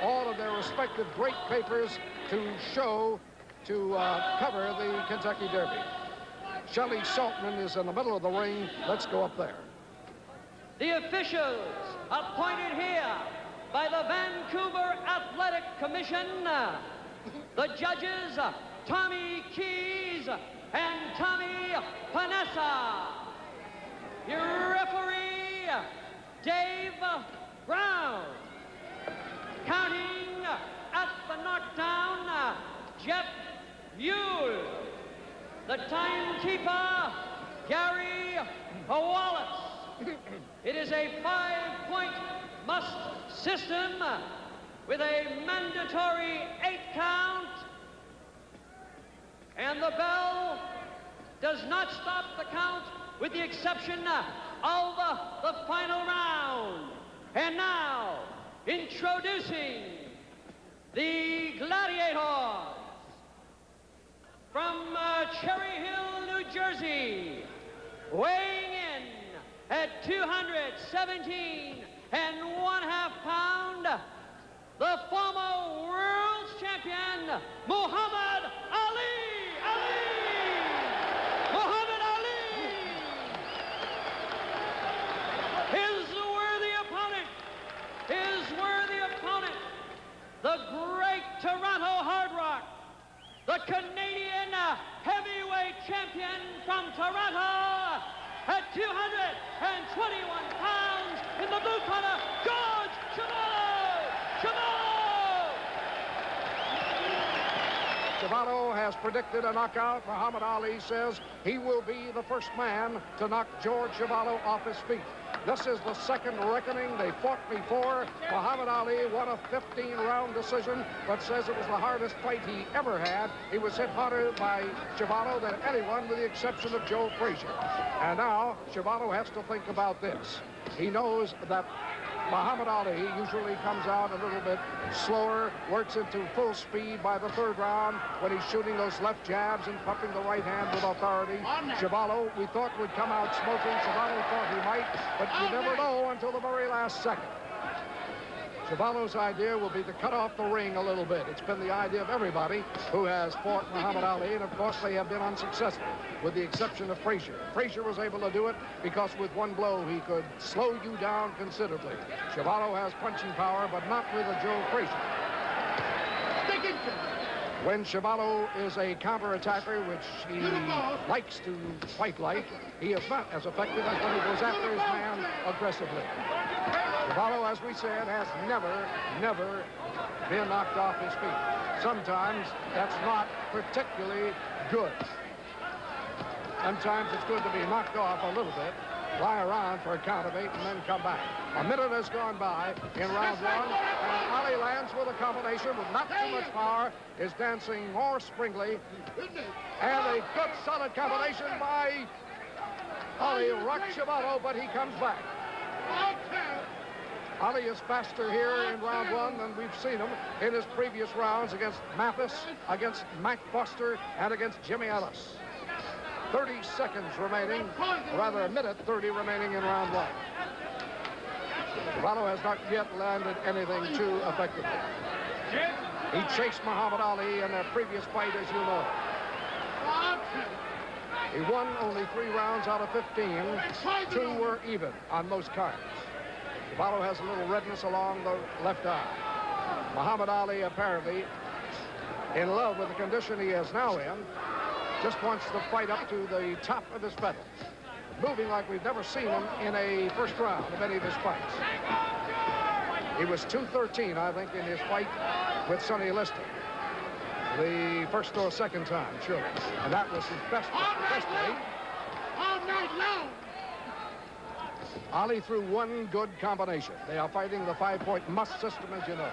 all of their respective great papers to show, to cover the Kentucky Derby. Shelley Saltman is in the middle of the ring. Let's go up there. The officials appointed here by the Vancouver Athletic Commission, the judges, Tommy Keys and Tommy Panessa. Your referee, Dave Brown. Counting at the knockdown, Jeff Mule. The timekeeper, Gary Wallace. It is a 5-point must system with a mandatory 8 count. And the bell does not stop the count with the exception of the final round. And now, introducing the Gladiators from Cherry Hill, New Jersey, weighing in at 217 1/2 pounds, the former world champion, Muhammad Ali. Muhammad Ali! His worthy opponent, the great Toronto Hard Rock, the Canadian heavyweight champion from Toronto, at 221 pounds in the blue corner, George Chuvalo! Chuvalo has predicted a knockout. Muhammad Ali says he will be the first man to knock George Chuvalo off his feet. This is the second reckoning. They fought before. Muhammad Ali won a 15-round decision, but says it was the hardest fight he ever had. He was hit harder by Chuvalo than anyone, with the exception of Joe Frazier. And now Chuvalo has to think about this. He knows that Muhammad Ali usually comes out a little bit slower, works into full speed by the 3rd round when he's shooting those left jabs and pumping the right hand with authority. Chuvalo, we thought, would come out smoking. Chuvalo thought he might, but you never know until the very last second. Chuvalo's idea will be to cut off the ring a little bit. It's been the idea of everybody who has fought Muhammad Ali, and of course they have been unsuccessful, with the exception of Frazier. Frazier was able to do it because with one blow he could slow you down considerably. Chuvalo has punching power, but not with a Joe Frazier. When Chuvalo is a counter-attacker, which he likes to fight like, he is not as effective as when he goes after his man aggressively. Chuvalo, as we said, has never been knocked off his feet. Sometimes that's not particularly good. Sometimes it's good to be knocked off a little bit, lie around for a count of 8, and then come back. A minute has gone by in round 1, and Ali lands with a combination with not too much power, is dancing more springly, and a good solid combination by Ali rocks Chuvalo, but he comes back. Ali is faster here in round 1 than we've seen him in his previous rounds against Mathis, against Mac Foster, and against Jimmy Ellis. 30 seconds remaining, or rather a minute 30 remaining in round 1. Chuvalo has not yet landed anything too effectively. He chased Muhammad Ali in their previous fight, as you know. He won only 3 rounds out of 15. 2 were even on most cards. Chuvalo has a little redness along the left eye. Muhammad Ali, apparently in love with the condition he is now in, just wants to fight up to the top of his pedal, moving like we've never seen him in a first round of any of his fights. He was 213, I think, in his fight with Sonny Liston. The first or second time, surely. And that was his best weight. All night long. Ali threw one good combination. They are fighting the 5-point must system, as you know.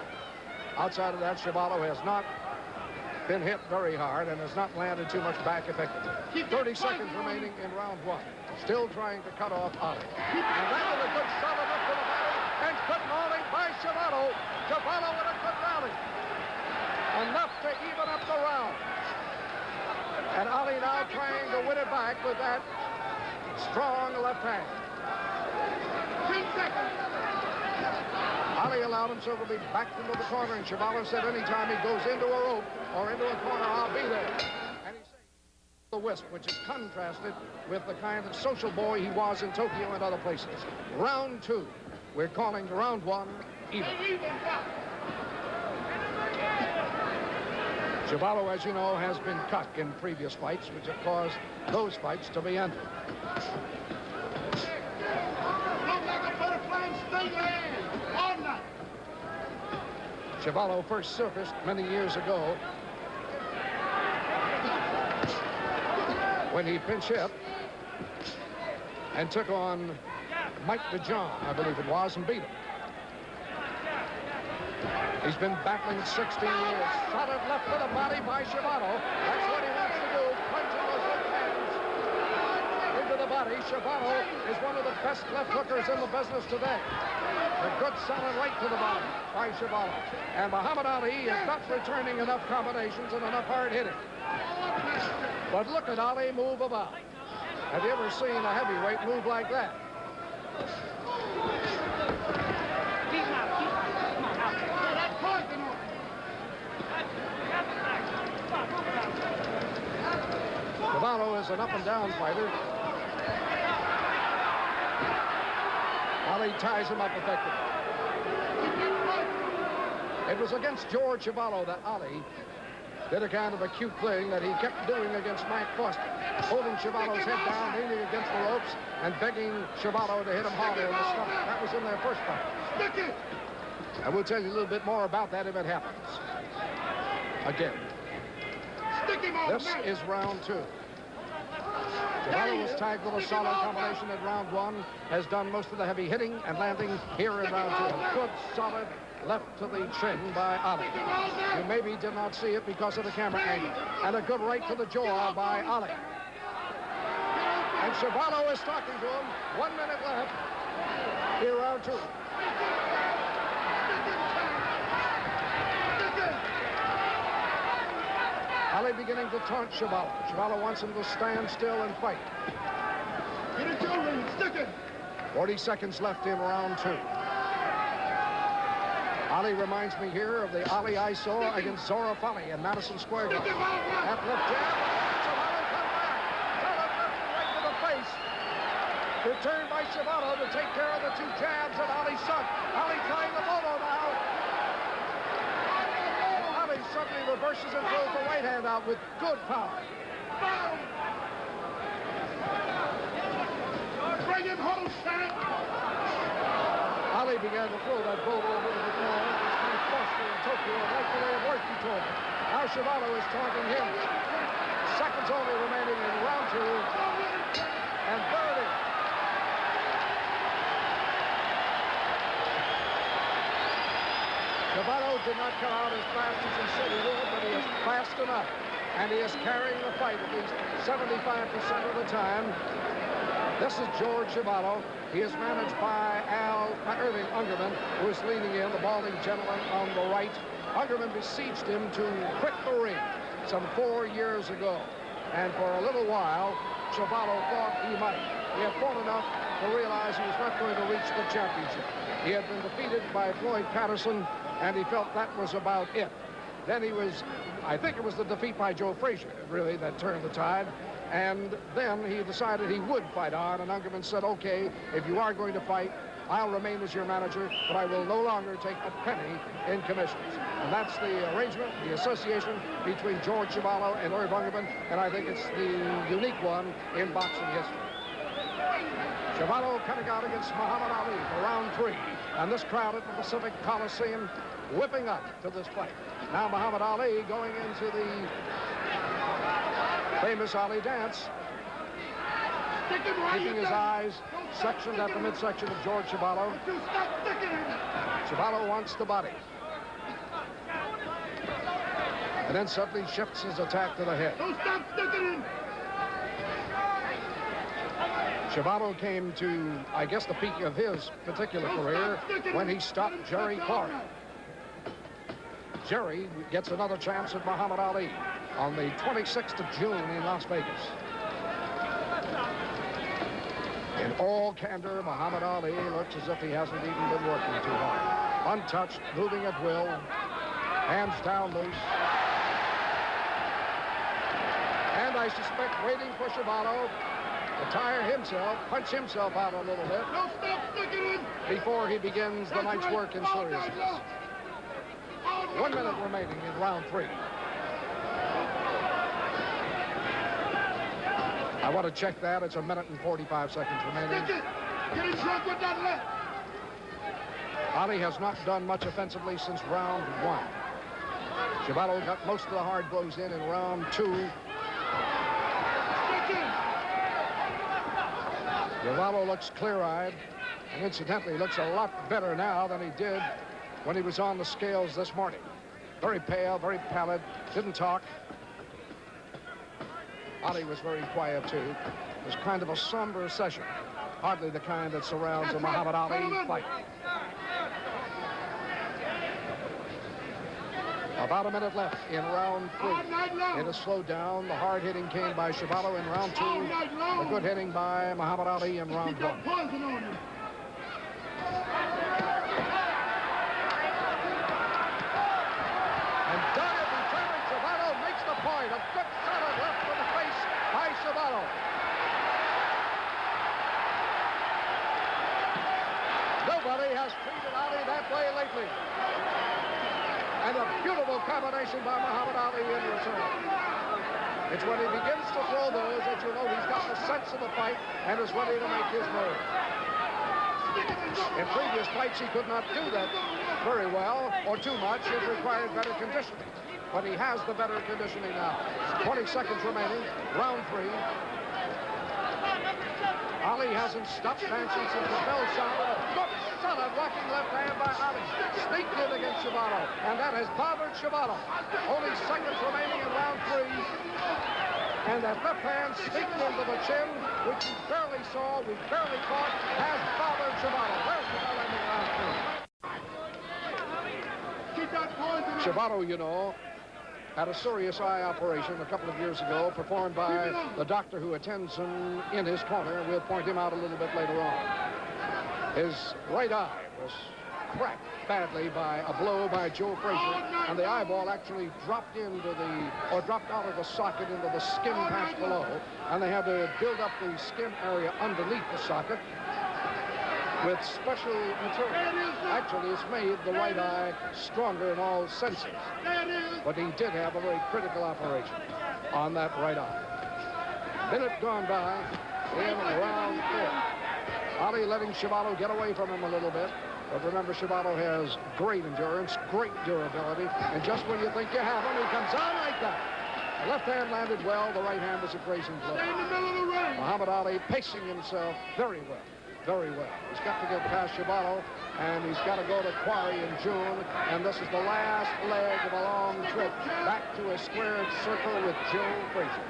Outside of that, Chuvalo has not been hit very hard and has not landed too much back effectively. 30 seconds remaining in round 1. Still trying to cut off Ali. And that was a good solid up to the body, and good mauling by Chuvalo. Chuvalo with a good rally. Enough to even up the round. And Ali now trying to win it back with that strong left hand. 10 seconds. Ali allowed himself to be backed into the corner, and Chuvalo said anytime he goes into a rope or into a corner, I'll be there. And he said the wisp, which is contrasted with the kind of social boy he was in Tokyo and other places. Round 2. We're calling round 1 even. Chuvalo, as you know, has been cut in previous fights, which have caused those fights to be ended. Chuvalo first surfaced many years ago when he pinch hit and took on Mike DeJohn, I believe it was, and beat him. He's been battling 16 years. Solid left to the body by Chuvalo. That's what he wants to do, punching those hook hands into the body. Chuvalo is one of the best left hookers in the business today. A good solid right to the body by Chuvalo. And Muhammad Ali is not returning enough combinations and enough hard hitting. But look at Ali move about. Have you ever seen a heavyweight move like that? Chuvalo is an up-and-down fighter. Ali ties him up effectively. It was against George Chuvalo that Ali did a kind of a cute thing that he kept doing against Mike Foster, holding Chuvalo's head down, leaning against the ropes, and begging Chuvalo to hit him harder in the stomach. That was in their first fight. And we'll tell you a little bit more about that if it happens. Again. This is round 2. Chuvalo was tagged with a solid combination in round 1, has done most of the heavy hitting and landing here in round 2. A good, solid left to the chin by Ali. You maybe did not see it because of the camera angle. And a good right to the jaw by Ali. And Chuvalo is talking to him. 1 minute left here, round 2. Ali beginning to taunt Chuvalo. Chuvalo wants him to stand still and fight. 40 seconds left in round 2. Ali reminds me here of the Ali I saw against Zora Fali in Madison Square Garden. That left jab. Chuvalo come back. Solid left right to the face. Returned by Chuvalo to take care of the 2 jabs that Ali sunk. Ali trying the moto now. Ali suddenly reverses and throws the right hand out with good power. Bring him home, son. Ali began to throw that boulder a little bit more. It's Foster in Tokyo, and like the way it worked, he told me. Now Chuvalo is taunting him. Seconds only remaining in round 2. And there it is. Chuvalo did not come out as fast as he said he would, but he is fast enough. And he is carrying the fight at least 75% of the time. This is George Chuvalo. He is managed by Irving Ungerman, who is leading in, the balding gentleman on the right. Ungerman besieged him to quit the ring some 4 years ago. And for a little while, Chuvalo thought he might. He had fought enough to realize he was not going to reach the championship. He had been defeated by Floyd Patterson, and he felt that was about it. Then he was, I think it was the defeat by Joe Frazier, really, that turned the tide. And then he decided he would fight on, and Ungerman said, okay, if you are going to fight, I'll remain as your manager, but I will no longer take a penny in commissions. And that's the arrangement, the association between George Chuvalo and Irv Ungerman, and I think it's the unique one in boxing history. Chuvalo coming out against Muhammad Ali for round 3, and this crowd at the Pacific Coliseum whipping up to this fight. Now Muhammad Ali going into the famous Ali dance, keeping his eyes sectioned at the midsection of George Chuvalo. Chuvalo wants the body. And then suddenly shifts his attack to the head. Chuvalo came to, I guess, the peak of his particular career when he stopped Jerry Clark. Jerry gets another chance at Muhammad Ali on the 26th of June in Las Vegas. In all candor, Muhammad Ali looks as if he hasn't even been working too hard. Untouched, moving at will. Hands down loose. And I suspect waiting for Chuvalo to tire himself, punch himself out a little bit before he begins the night's work in seriousness. 1 minute remaining in round 3. I want to check that. It's 1 minute and 45 seconds remaining. Get it drunk with that left. Ali has not done much offensively since round 1. Chuvalo got most of the hard blows in round 2. Chuvalo looks clear-eyed, and incidentally looks a lot better now than he did when he was on the scales this morning. Very pale, very pallid, didn't talk. Ali was very quiet too. It was kind of a somber session. Hardly the kind that surrounds a Muhammad Ali fight. About a minute left in round 3. It has slowed down. The hard hitting came by Chuvalo in round 2. The good hitting by Muhammad Ali in round 1. And done it. Returning Chuvalo makes the point. A good solid left to the face by Chuvalo. Nobody has treated Ali that way lately. And a beautiful combination by Muhammad Ali in return. It's when he begins to throw those that you know he's got the sense of the fight and is ready to make his move. In previous fights, he could not do that very well or too much. It required better conditioning. But he has the better conditioning now. 20 seconds remaining, round 3. Ali hasn't stopped dancing since the bell sounded. A good, solid rocking left hand by Ali. Sneaked in against Chuvalo, and that has bothered Chuvalo. Only seconds remaining in round 3. And that left hand sneaked into the chin, which we barely saw, we barely caught, has bothered Chuvalo. There's the bell ending round 3. Keep that poison. Chuvalo, you know, had a serious eye operation a couple of years ago performed by the doctor who attends him in his corner. We'll point him out a little bit later on. His right eye was cracked badly by a blow by Joe Frazier, and the eyeball actually dropped dropped out of the socket into the skin patch below, and they had to build up the skin area underneath the socket with special material. Actually, it's made the right eye stronger in all senses. But he did have a very critical operation on that right eye. Minute gone by in round 4. Ali letting Chuvalo get away from him a little bit. But remember, Chuvalo has great endurance, great durability. And just when you think you have him, he comes on like that. The left hand landed well. The right hand was a grazing blow. Muhammad Ali pacing himself very well. Very well. He's got to get past Chuvalo, and he's got to go to Quarry in June, and this is the last leg of a long trip back to a squared circle with Joe Frazier.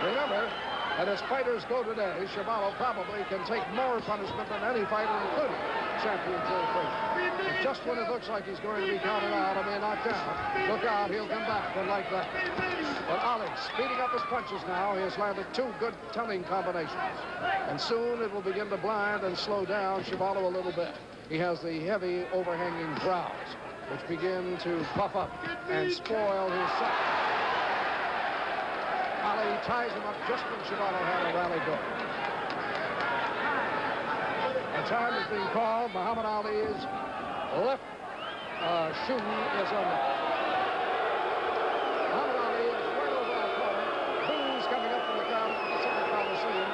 Remember that as fighters go today, Chuvalo probably can take more punishment than any fighter, including champion Joe Frazier. And just when it looks like he's going to be counted out or be knocked down, look out, he'll come back and like that. But Ali, speeding up his punches now, he has landed 2 good telling combinations. And soon it will begin to blind and slow down Chuvalo a little bit. He has the heavy overhanging brows, which begin to puff up and spoil his sight. Ali ties him up just when Chuvalo had a rally going. The time is being called. Muhammad Ali's left shoe is unlocked. Muhammad Ali is right over the corner. Boos coming up from the crowd at the Pacific Coliseum,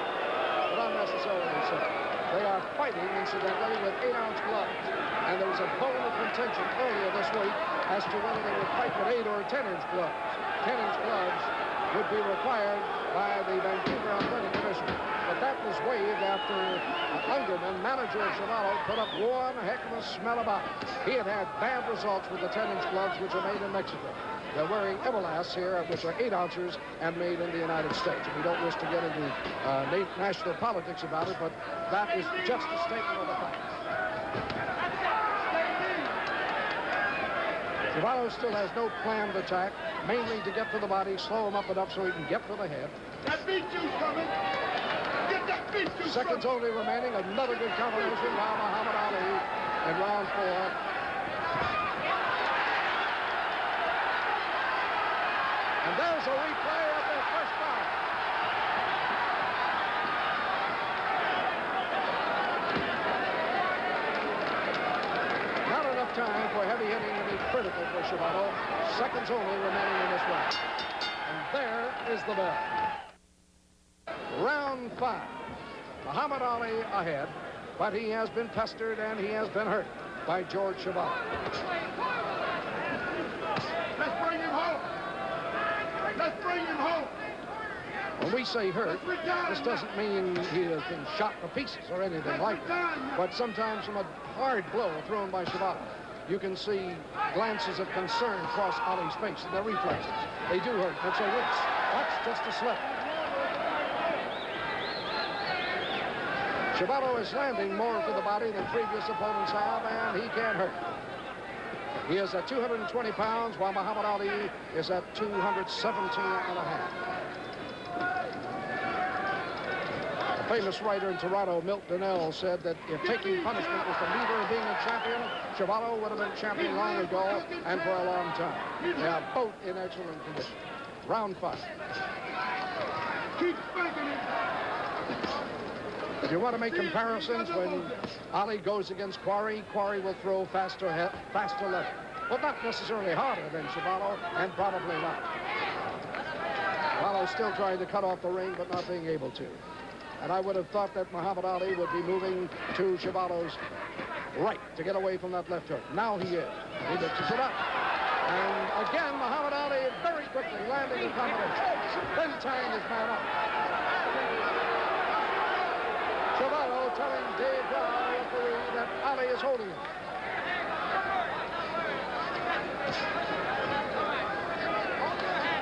but unnecessarily so. They are fighting, incidentally, with 8-ounce gloves. And there was a bone of contention earlier this week as to whether they would fight with 8 or 10-inch gloves. 10-inch gloves would be required by the Vancouver Athletic Commission. But that was waived after Ungerman, manager of Chuvalo, put up one heck of a smell about it. He had had bad results with the 10-inch gloves, which are made in Mexico. They're wearing Everlasts here, which are 8-ouncers and made in the United States. And we don't wish to get into national politics about it, but that is just a statement of the facts. Chuvalo still has no planned attack. mainly to get to the body, slow him up enough so he can get to the head. That beat juice coming. Get that beat juice. Seconds only remaining. Another good combination by Muhammad Ali in round 4. And there's a replay of the first round. Not enough time for heavy hitting to be critical for Chuvalo. Seconds only remaining in this round. And there is the bell. Round 5. Muhammad Ali ahead, but he has been pestered and he has been hurt by George Chuvalo. Let's bring him home. Let's bring him home. When we say hurt, this doesn't mean he has been shot to pieces or anything like that. But sometimes from a hard blow thrown by Chuvalo, you can see glances of concern cross Ali's face and their reflexes. They do hurt. It's a wince. That's just a slip. Chuvalo is landing more to the body than previous opponents have, and he can't hurt. He is at 220 pounds, while Muhammad Ali is at 217 and a half. A famous writer in Toronto, Milt Donnell, said that if taking punishment was the meter of being a champion, Chuvalo would have been champion long ago and for a long time. They are both in excellent condition. Round 5. Keep spanking him. If you want to make comparisons, when Ali goes against Quarry, Quarry will throw faster level. But not necessarily harder than Chuvalo, and probably not. Chuvalo's still trying to cut off the ring, but not being able to. And I would have thought that Muhammad Ali would be moving to Chuvalo's right to get away from that left hook. Now he is. He mixes it up. And again, Muhammad Ali very quickly landing the combination. Then tying his man up. Chuvalo telling Dave Brown, referee, that Ali is holding him.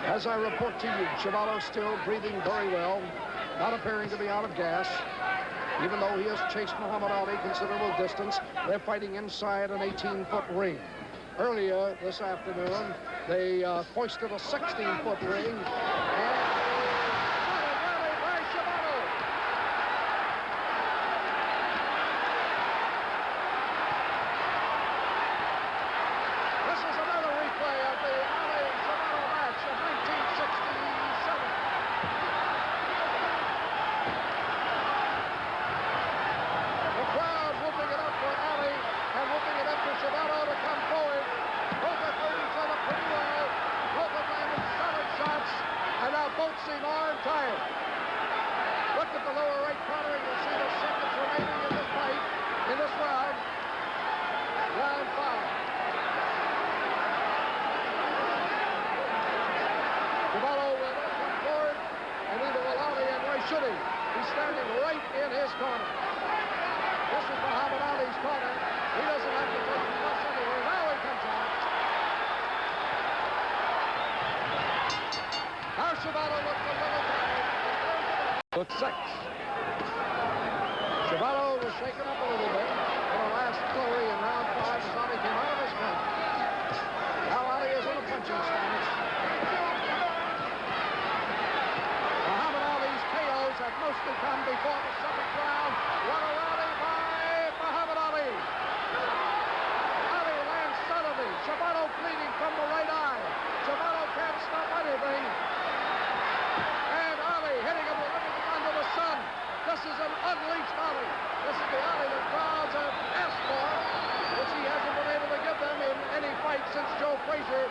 As I report to you, Chuvalo still breathing very well, not appearing to be out of gas. Even though he has chased Muhammad Ali considerable distance, they're fighting inside an 18-foot ring. Earlier this afternoon, they hoisted a 16-foot ring. He's standing right in his corner. This is Muhammad Ali's corner. He doesn't have to take the bus anywhere. Now he comes out. Now Chuvalo looks a little tired. Look 6. Chuvalo was shaken up a little bit in the last flurry in round 5 as Ali came out of his corner. Now Ali is in a punching stance. Have mostly come before the 7th round. What a rally by Muhammad Ali. Ali lands suddenly. Chuvalo bleeding from the right eye. Chuvalo can't stop anything. And Ali hitting him with everything under the sun. This is an unleashed Ali. This is the Ali the crowds have asked for, which he hasn't been able to give them in any fight since Joe Frazier.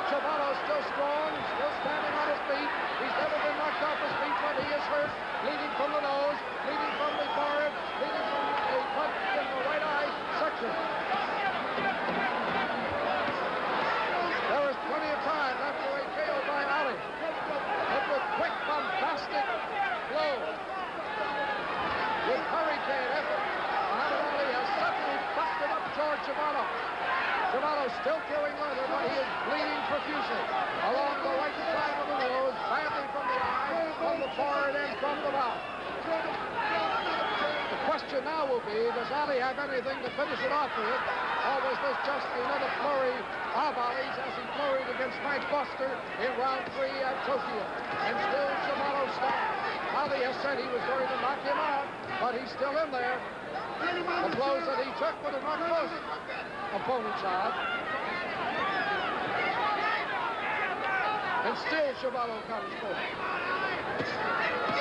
Chuvalo's still strong, still standing on his feet. He's never been knocked off his feet, but he is hurt. Bleeding from the nose, bleeding from the forehead, bleeding from a punch in the right eye section. There is plenty of time left for a KO by Ali. But with quick, bombastic blows, with hurricane effort, Muhammad Ali has suddenly busted up George Chuvalo. Chuvalo still carrying leather, but he is bleeding profusely along the right side of the nose, badly from the eye, from the forehead, and from the mouth. The question now will be, does Ali have anything to finish it off with? Or was this just another flurry of Ali's as he flurried against Frank Buster in round 3 at Tokyo? And still Chuvalo stands. Ali has said he was going to knock him out, but he's still in there. The blows that he took would have knocked most opponents out. And still Chuvalo comes forward.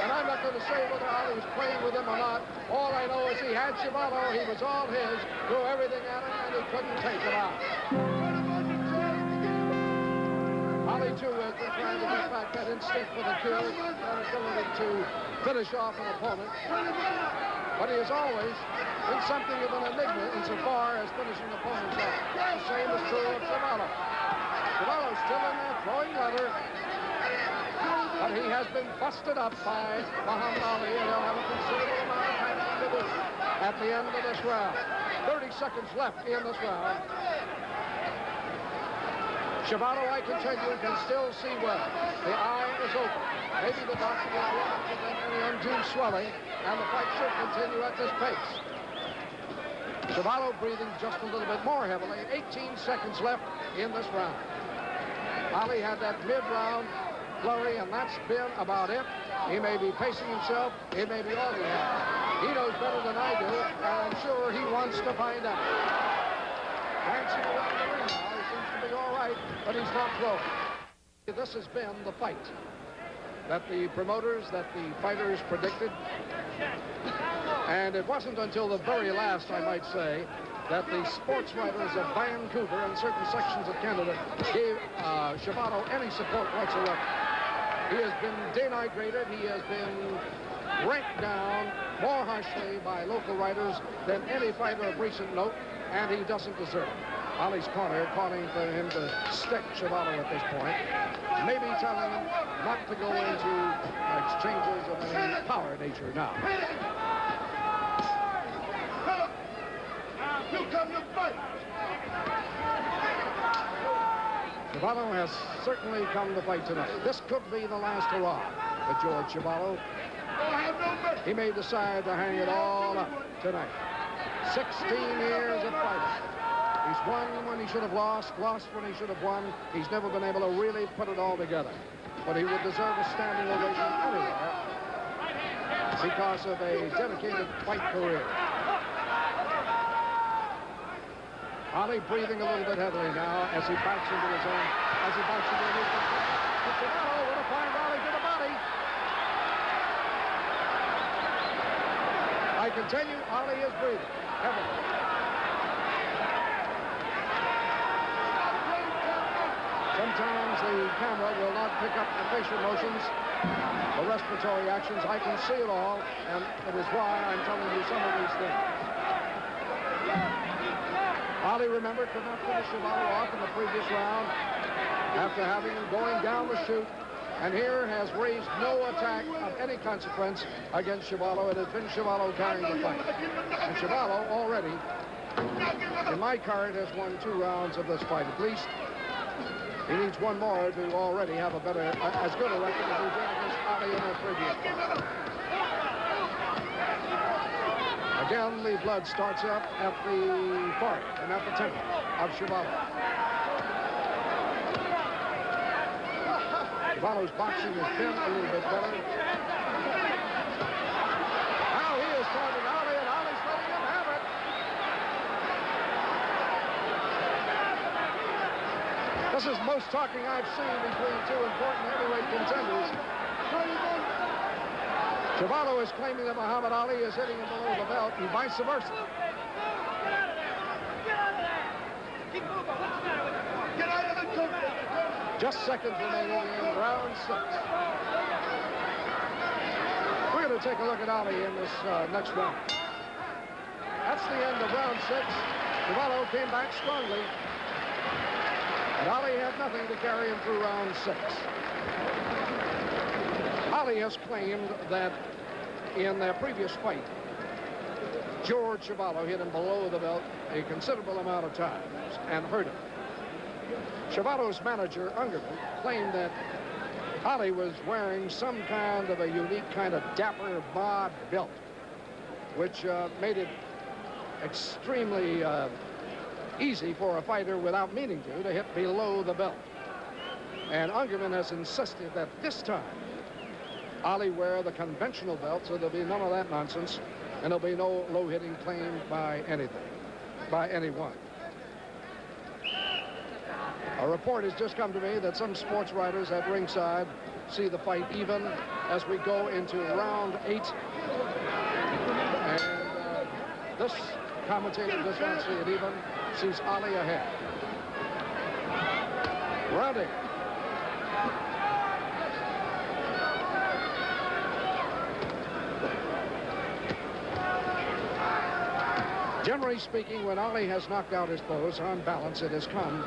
And I'm not going to say whether Ali was playing with him or not. All I know is he had Chuvalo. He was all his. Threw everything at him, and he couldn't take it out. Ali, too, has been trying to get back that instinct for the kill, that ability to finish off an opponent. But he has always been something of an enigma insofar as finishing opponents off. The same is true of Chuvalo. Chuvalo's still in there throwing leather. But he has been busted up by Muhammad Ali, and he'll have a considerable amount of time to do at the end of this round. 30 seconds left in this round. Chuvalo, I can tell you, can still see well. The eye is open. Maybe the doctor will be able to prevent any undue swelling, and the fight should continue at this pace. Chuvalo breathing just a little bit more heavily. 18 seconds left in this round. Ali had that mid-round flurry, and that's been about it. He may be pacing himself. It may be all he has. He knows better than I do, and I'm sure he wants to find out. Dancing around the ring now. He seems to be all right, but he's not throwing. This has been the fight that the promoters, that the fighters predicted. And it wasn't until the very last, I might say, that the sports writers of Vancouver and certain sections of Canada gave Chuvalo any support whatsoever. He has been denigrated. He has been ranked down more harshly by local writers than any fighter of recent note, and he doesn't deserve it. Ali's corner calling for him to stick Chuvalo at this point, maybe telling him not to go into exchanges of any power nature now. You come to fight. Chuvalo has certainly come to fight tonight. This could be the last hurrah for George Chuvalo. He may decide to hang it all up tonight. 16 years of fighting. He's won when he should have lost when he should have won. He's never been able to really put it all together. But he would deserve a standing ovation anywhere because of a dedicated fight career. Ali breathing a little bit heavily now as he backs into his own, as he backs into his own. Chuvalo with a fine rally to the body. I continue, Ali is breathing heavily. Sometimes the camera will not pick up the facial motions, the respiratory actions. I can see it all, and it is why I'm telling you some of these things. Ali, remember, could not finish Chuvalo off in the previous round after having him going down the chute, and here has raised no attack of any consequence against Chuvalo. It has been Chuvalo carrying the fight. And Chuvalo already, in my card, has won 2 rounds of this fight at least. He needs one more to already have a better, as good a record as he did against Ali in the previous fight. Again, the blood starts up at the forehead and at the temple of Chuvalo. Chuvalo's boxing has been a little bit better. Now he is targeting Ali, and Ali's letting him have it. This is most talking I've seen between 2 important heavyweight contenders. Chuvalo is claiming that Muhammad Ali is hitting him below the belt, and vice versa. Get out of the country. Just seconds remaining in round 6. We're going to take a look at Ali in this next round. That's the end of round 6. Chuvalo came back strongly, but Ali had nothing to carry him through round 6. Ali has claimed that in their previous fight, George Chuvalo hit him below the belt a considerable amount of times and hurt him. Chuvalo's manager, Ungerman, claimed that Ali was wearing some kind of a unique kind of dapper bod belt, which made it extremely easy for a fighter without meaning to hit below the belt. And Ungerman has insisted that this time Ali wear the conventional belt, so there'll be none of that nonsense, and there'll be no low hitting claimed by anything, by anyone. A report has just come to me that some sports writers at ringside see the fight even as we go into round 8. And this commentator does not see it even, sees Ali ahead. Round 8. Generally speaking, when Ali has knocked out his foes on balance, it has come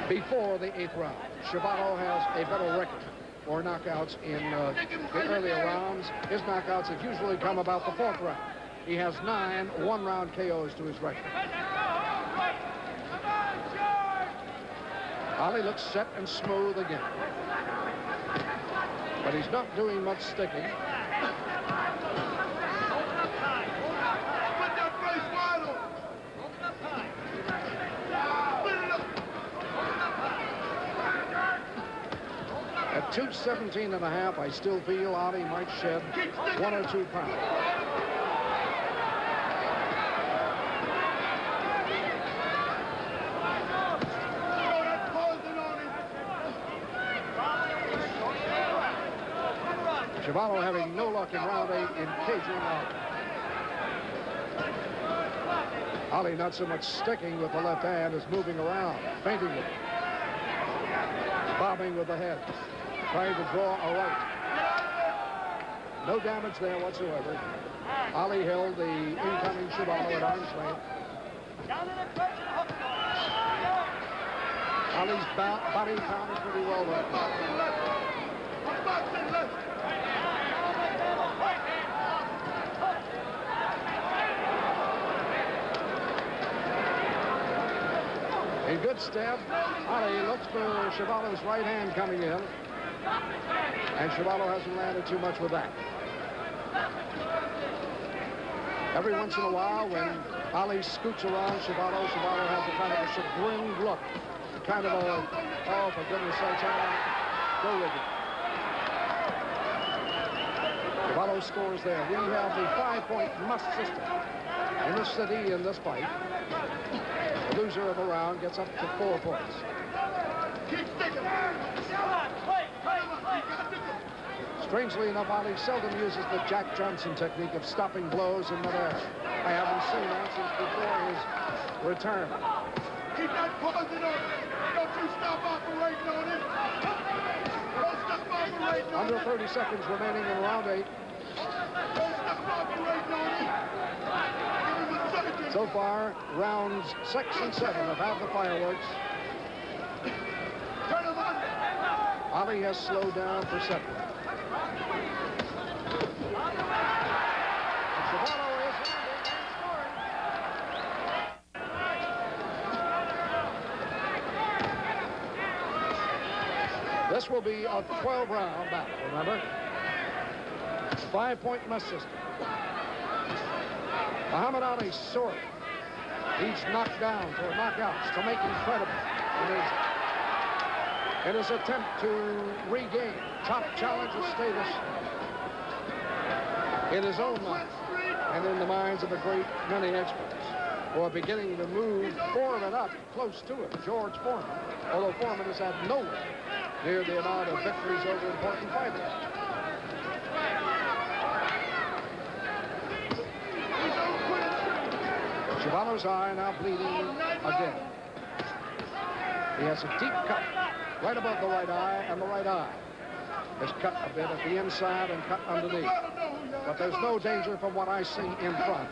before the 8th round. Chuvalo has a better record for knockouts in the earlier rounds. His knockouts have usually come about the 4th round. He has 9 one-round KOs to his record. Ali looks set and smooth again, but he's not doing much sticking. At 217.5, I still feel Ali might shed 1 or 2 pounds. Chuvalo having no luck in round 8 in caging Ali. Ali not so much sticking with the left hand as moving around, feinting with it, bobbing with the head, trying to draw a right. No damage there whatsoever. Ali held the incoming Chuvalo at arm's length. Ali's body count is pretty well done. A good step. Ali looks for Chuvalo's right hand coming in, and Chuvalo hasn't landed too much with that. Every once in a while, when Ali scoots around Chuvalo has a kind of a chagrined look, kind of a, oh, for goodness sakes, go with it. Chuvalo scores there. We have the 5-point must system in this city in this fight. The loser of a round gets up to 4 points. Strangely enough, Ali seldom uses the Jack Johnson technique of stopping blows in midair. I haven't seen that since before his retirement. Keep that pausing on him. Don't you stop operating on him. Don't stop operating on him. Under 30 seconds remaining in round 8. Don't stop operating on him. Give him a second. So far, rounds 6 and 7 have had the fireworks. Turn him on. Ali has slowed down for 7. Chuvalo is landing and scoring. This will be a 12-round battle, remember? 5-point must system. Muhammad Ali soared. Each knocked down for knockouts to make him credible in his attempt to regain top challenger status in his own mind and in the minds of a great many experts who are beginning to move Foreman up close to him, George Foreman, although Foreman has had nowhere near the amount of victories over important fighters. Chuvalo's eye now bleeding again. He has a deep cut right above the right eye, and the right eye is cut a bit at the inside and cut underneath. But there's no danger from what I see in front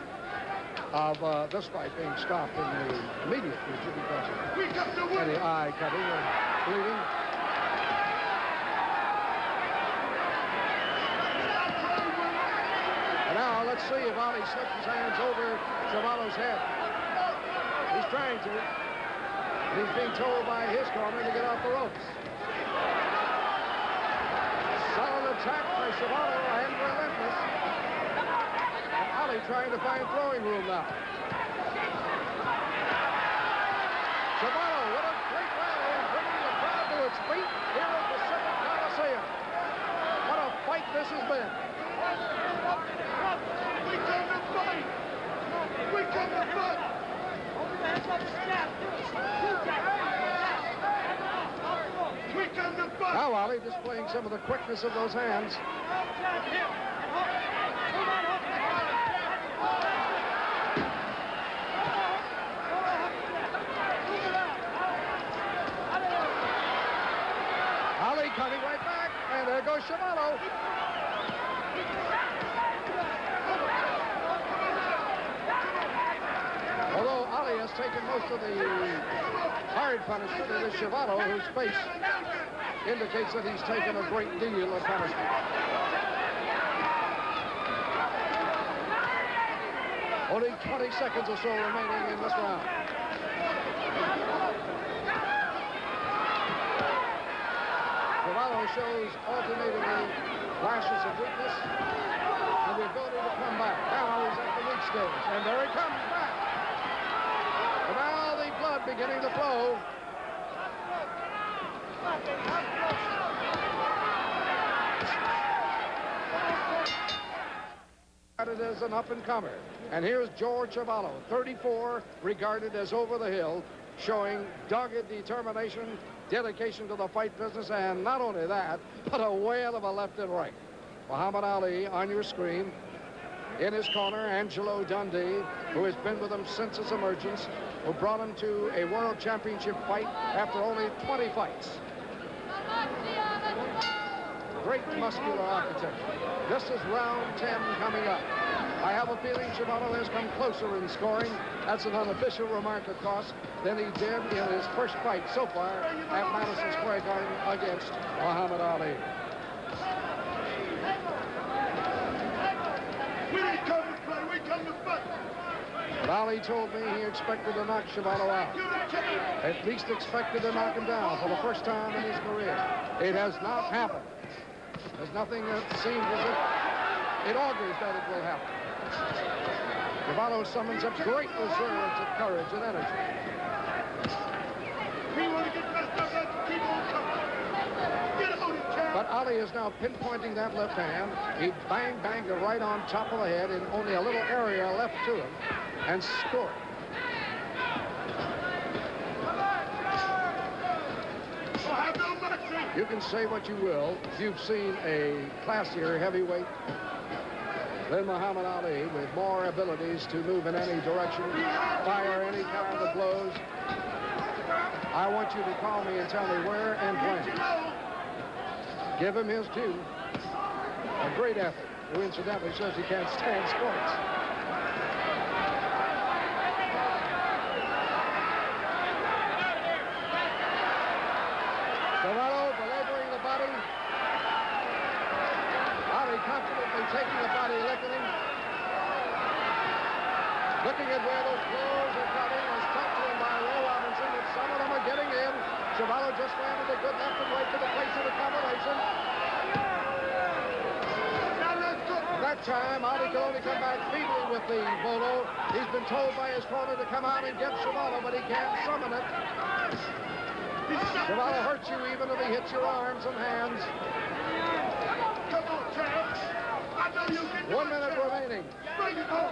of this fight being stopped in the immediate future because of any eye cutting or bleeding. And now let's see if Ali slips his hands over Chuvalo's head. He's trying to. He's being told by his corner to get off the ropes. Solid attack by Chuvalo and relentless. And Ali trying to find throwing room now. Chuvalo with a great rally and bringing the crowd to its feet here at Pacific Coliseum. What a fight this has been. We come to fight. We come to fight. We come to fight. Now, Ali displaying some of the quickness of those hands. Ali coming right back, and there goes Chuvalo. Although Ali has taken most of the hard punishment, it is Chuvalo whose face indicates that he's taken a great deal of punishment. Only 20 seconds or so remaining in this round. Chuvalo shows alternatingly flashes of weakness and the ability to come back. Now he's at the weak stage, and there he comes back. And now the blood beginning to flow. Regarded as an up-and-comer. And here's George Chuvalo, 34, regarded as over the hill, showing dogged determination, dedication to the fight business, and not only that, but a whale of a left and right. Muhammad Ali on your screen. In his corner, Angelo Dundee, who has been with him since his emergence, who brought him to a world championship fight after only 20 fights. Great muscular architecture. This is round 10 coming up. I have a feeling Chuvalo has come closer in scoring. That's an unofficial remark, of course, than he did in his first fight so far at Madison Square Garden against Muhammad Ali. We didn't come to play. We come to fight. But Ali told me he expected to knock Chuvalo out. At least expected to knock him down for the first time in his career. It has not happened. There's nothing that seems as if it augurs that it will happen. Chuvalo summons up great reserves of courage and energy. We want to get messed up. Let's keep on coming. Get on it, champ. But Ali is now pinpointing that left hand. He banged it right on top of the head in only a little area left to him and scored. You can say what you will. You've seen a classier heavyweight than Muhammad Ali with more abilities to move in any direction, fire any kind of blows. I want you to call me and tell me where and when. Give him his due. A great athlete who incidentally says he can't stand sports. Chuvalo belaboring the body. Ali confidently taking the body, licking him. Looking at where those blows are coming, as talked to him by Ray Robinson, that some of them are getting in. Chuvalo just landed a good left and right to the place of the combination. That time, Ali could only come back feebly with the bolo. He's been told by his corner to come out and get Chuvalo, but he can't summon it. Chuvalo hurts you even if he hits your arms and hands. Come on, champ. I know you can do 1 minute remaining Bring it home.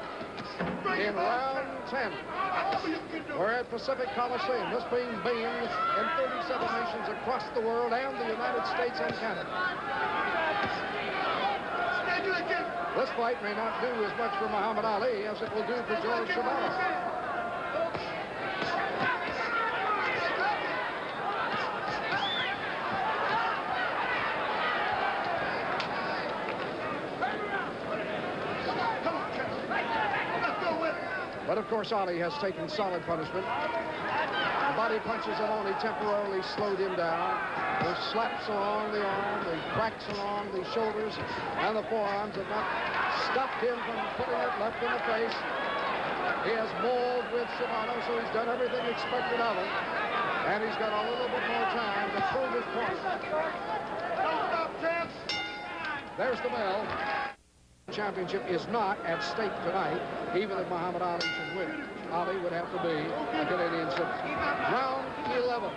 Bring in it home. round 10. I know you can do We're at Pacific Coliseum, this being beamed in 37 nations across the world and the United States and Canada. Stand it again. This fight may not do as much for Muhammad Ali as it will do for George Chuvalo. But of course, Ali has taken solid punishment. The body punches have only temporarily slowed him down. The slaps along the arm, the cracks along the shoulders and the forearms have not stopped him from putting it left in the face. He has mauled with Chuvalo, so he's done everything expected of him. And he's got a little bit more time to prove his point. Don't stop, champ. There's the bell. championship is not at stake tonight, even if Muhammad Ali should win. Ali would have to be a Canadian citizen. Round 11.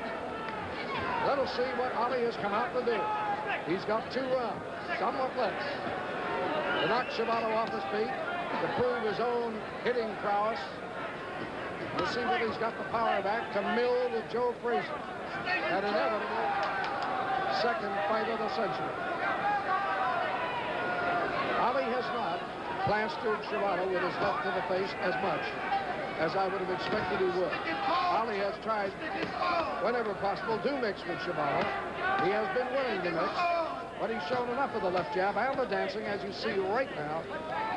Let us see what Ali has come out to do. He's got 2 rounds, somewhat less, to knock Chuvalo off his feet, to prove his own hitting prowess. We'll see whether he's got the power back to mill with Joe Frazier. That inevitable second fight of the century. Ali has not plastered Chuvalo with his left to the face as much as I would have expected he would. Ali has tried, whenever possible, to mix with Chuvalo. He has been willing to mix, but he's shown enough of the left jab and the dancing, as you see right now,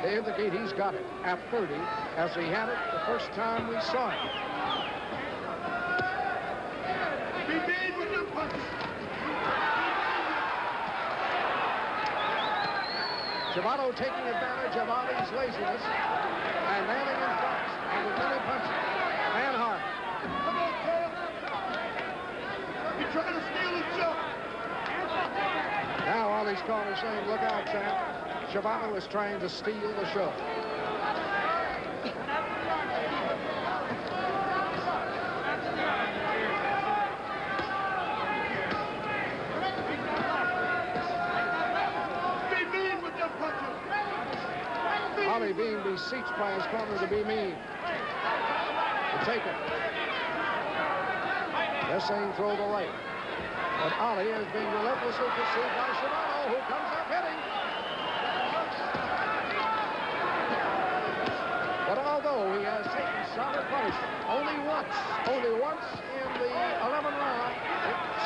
to indicate he's got it at 30, as he had it the first time we saw him. Chuvalo taking advantage of Ali's laziness and nailing him twice, and with many punches, and hard. Come on, Cam. You're trying to steal his jump. Now Ali's corner saying, look out, champ. Chuvalo is trying to steal the show. Ali being beseeched by his corner to be mean. To take it. They're saying throw the right. But Ali is being relentlessly pursued by Chuvalo, who comes up hitting. But although he has taken solid punishment, only once in the 11th round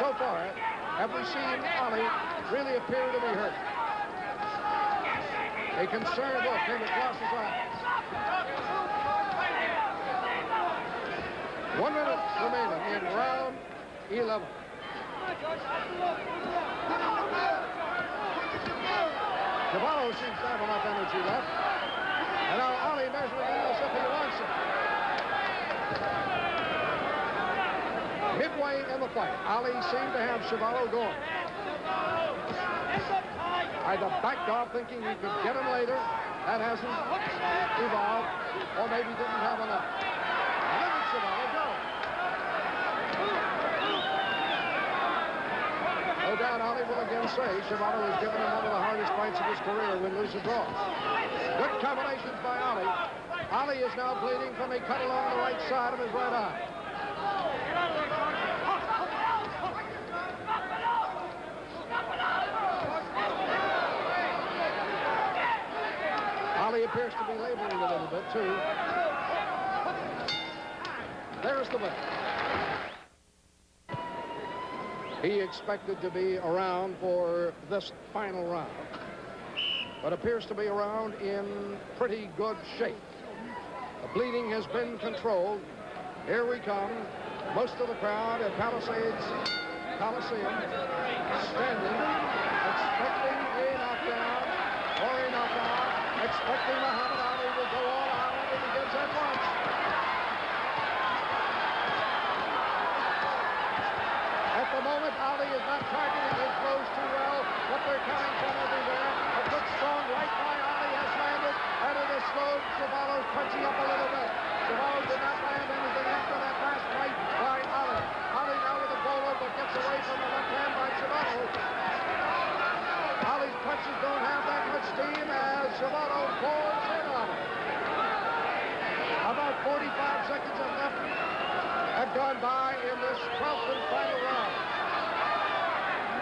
so far have we seen Ali really appear to be hurt. A concerned look came across his eyes. 1 minute remaining in round 11. Chuvalo seems to have enough energy left. And now Ali measuring in as if he wants it. Midway in the fight, Ali seemed to have Chuvalo going. Either backed off thinking he could get him later. That hasn't evolved. Or maybe didn't have enough. And then Chuvalo go. No doubt Ali will again say Chuvalo has given him one of the hardest fights of his career, win, lose, or draw. Good combinations by Ali. Ali is now bleeding from a cut along the right side of his right eye. Ali appears to be laboring a little bit, too. There's the win. He expected to be around for this final round, but appears to be around in pretty good shape. The bleeding has been controlled. Here we come. Most of the crowd at Palisades Coliseum standing, expecting a knockdown or a knockout, expecting Muhammad Ali will go all out, and it begins at once. At the moment, Ali is not targeting his blows too well, but they're coming from everywhere. A good, strong right by Ali has landed, and it has slowed Chuvalo's punching up a little bit. Chuvalo did not land anything after that last right by Ali. Ali now with a bowler, but gets away from the left hand by Chuvalo. Ali's punches don't have that much steam as Chuvalo pours in on him. About 45 seconds left have gone by in this 12th and final round.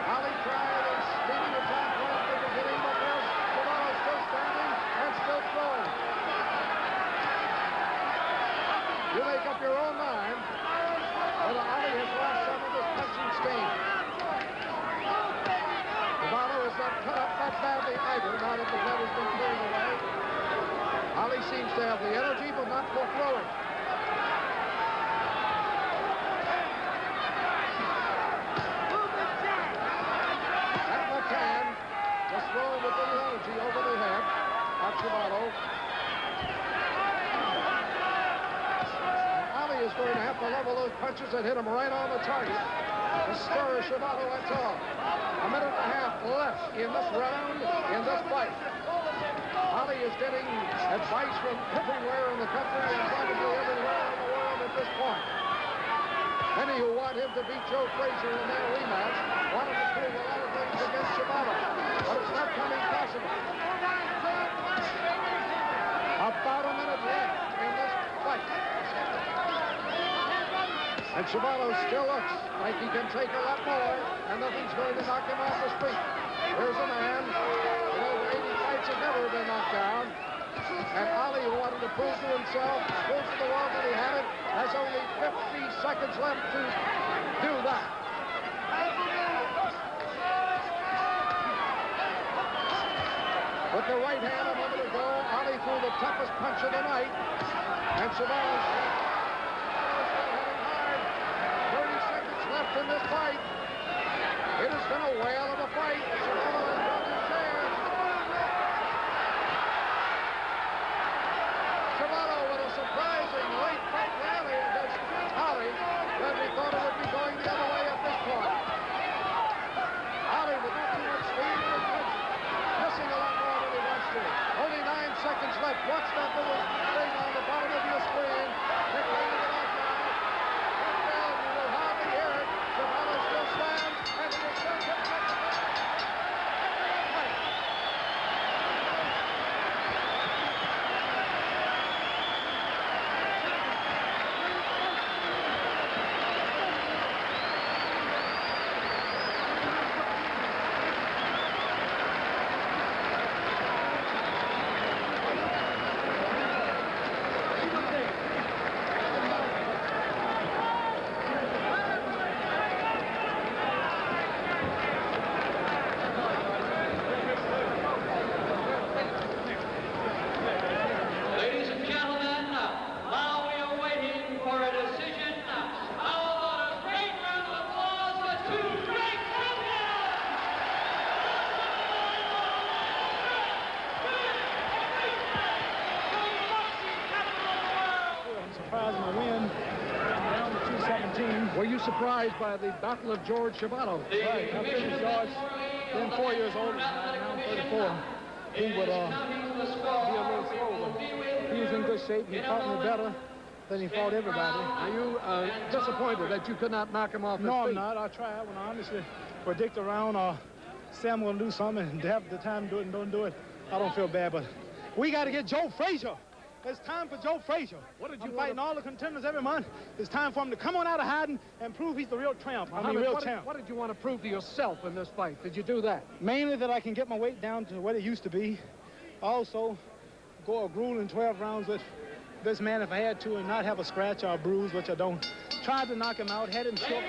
Ali tried a speedy attack right at the beginning, but there's Chuvalo still standing and still throwing. You make up your own mind whether Ali has lost some of his punching steam. Chuvalo is not cut up that badly either, now that the blood has been cleared away. Ali seems to have the energy, but not for throwing. That left hand was thrown with little energy over the head of Chuvalo. Ali is going to have to level those punches that hit him right on the target to stir Chuvalo, that's all. A minute and a half left in this round, in this fight. Ali getting advice from everywhere in the country and probably everywhere in the world at this point. Many who want him to beat Joe Frazier in their rematch want him to prove a lot of things against Chuvalo, but it's not coming possible. About a minute left in this fight. And Chuvalo still looks like he can take a lot more, and nothing's going to knock him off his feet. Here's a man with over 80 fights has never been knocked down. And Ali, who wanted to prove to himself, prove to the world that he had it, has only 50 seconds left to do that. With the right hand a moment ago, Ali threw the toughest punch of the night. And Chuvalo's heading hard. 30 seconds left in this fight. It has been a whale of a fight. Chuvalo has got his chance. Chuvalo with a surprising late fight rally against Ali when we thought it would be going the other way at this point. Ali with not too much speed and missing a lot more than he wants to. Only 9 seconds left. Watch that little thing on the bottom of your screen. They're going to get off now. You will hardly hear it. Chuvalo still stands, and it is still getting back to back. Were you surprised by the battle of George Chuvalo? Right. I think George, then 4 years old, now 34. He would be a little slow, but he was in good shape. He fought me better than he fought everybody. Are you disappointed that you could not knock him off his feet? No, I'm not. I tried. When I honestly predict around or say I'm going to do something and have the time to do it and don't do it, I don't feel bad. But we got to get Joe Frazier. It's time for Joe Frazier. What did you fighting all the contenders every month. It's time for him to come on out of hiding and prove he's the real champ. Real champ. What did you want to prove to yourself in this fight? Did you do that? Mainly that I can get my weight down to what it used to be. Also, go a grueling 12 rounds with this man if I had to and not have a scratch or a bruise, which I don't. Tried to knock him out, had him shook,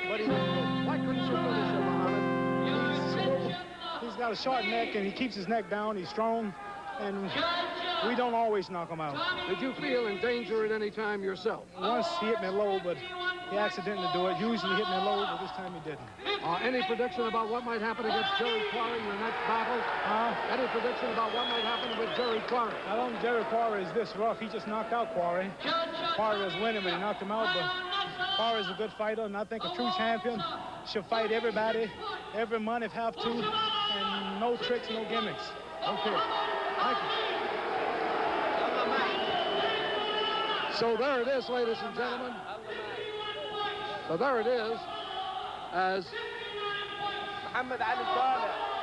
but he didn't. Why couldn't you finish him, Muhammad? He's got a short neck and he keeps his neck down. He's strong, and we don't always knock him out. Did you feel in danger at any time yourself? Once he hit me low, but he accidentally do it. Usually he hit me low, but this time he didn't. Any prediction about what might happen against Jerry Quarry in your next battle? Any prediction about what might happen with Jerry Quarry? I don't think Jerry Quarry is this rough. He just knocked out Quarry. Quarry was winning, but he knocked him out. But Quarry is a good fighter, and I think a true champion should fight everybody, every month if have to, and no tricks, no gimmicks. Okay. Thank you. So there it is, ladies and gentlemen. So there it is, as محمد علي طالع